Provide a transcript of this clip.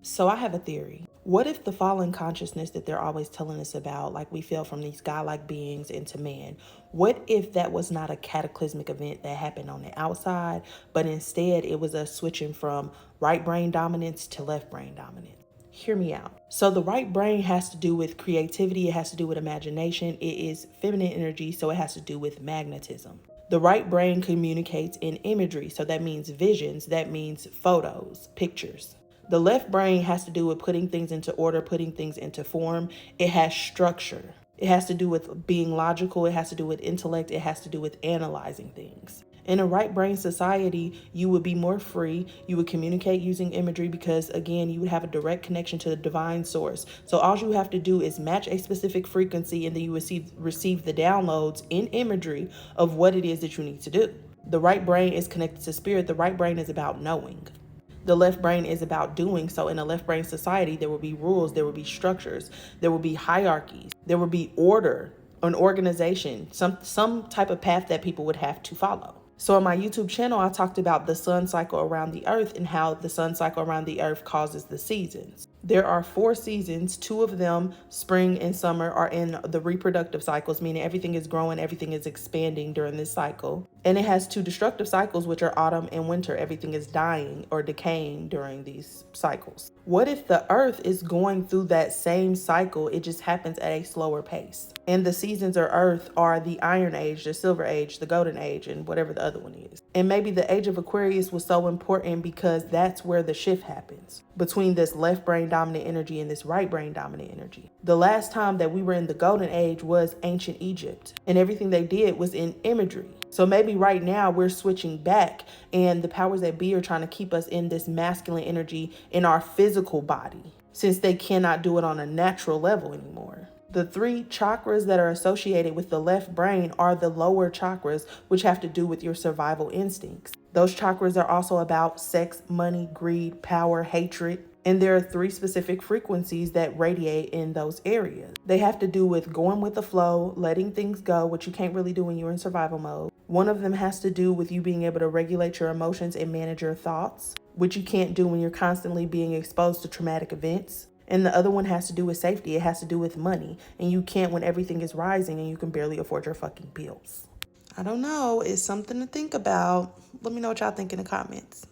So I have a theory. What if the fallen consciousness that they're always telling us about, like we fell from these godlike beings into man, what if that was not a cataclysmic event that happened on the outside, but instead it was us switching from right brain dominance to left brain dominance? Hear me out. So the right brain has to do with creativity, it has to do with imagination, it is feminine energy, so it has to do with magnetism. The right brain communicates in imagery, so that means visions, that means photos, pictures. The left brain has to do with putting things into order, putting things into form. It has structure. It has to do with being logical. It has to do with intellect. It has to do with analyzing things. In a right brain society, you would be more free. You would communicate using imagery because, again, you would have a direct connection to the divine source. So all you have to do is match a specific frequency and then you receive the downloads in imagery of what it is that you need to do. The right brain is connected to spirit. The right brain is about knowing. The left brain is about doing. So in a left brain society, there will be rules, there will be structures, there will be hierarchies, there will be order, an organization, some type of path that people would have to follow. So on my YouTube channel, I talked about the sun cycle around the earth and how the sun cycle around the earth causes the seasons. There are 4 seasons. 2 of them, spring and summer, are in the reproductive cycles, meaning everything is growing, everything is expanding during this cycle. And it has 2 destructive cycles, which are autumn and winter. Everything is dying or decaying during these cycles. What if the earth is going through that same cycle? It just happens at a slower pace. And the seasons of earth are the iron age, the silver age, the golden age, and whatever the other one is. And maybe the age of Aquarius was so important because that's where the shift happens between this left brain dominant energy and this right brain dominant energy. The last time that we were in the golden age was ancient Egypt, and everything they did was in imagery. So maybe right now we're switching back and the powers that be are trying to keep us in this masculine energy in our physical body since they cannot do it on a natural level anymore. The 3 chakras that are associated with the left brain are the lower chakras, which have to do with your survival instincts. Those chakras are also about sex, money, greed, power, hatred. And there are 3 specific frequencies that radiate in those areas. They have to do with going with the flow, letting things go, which you can't really do when you're in survival mode. One of them has to do with you being able to regulate your emotions and manage your thoughts, which you can't do when you're constantly being exposed to traumatic events. And the other one has to do with safety. It has to do with money. And you can't when everything is rising and you can barely afford your fucking bills. I don't know. It's something to think about. Let me know what y'all think in the comments.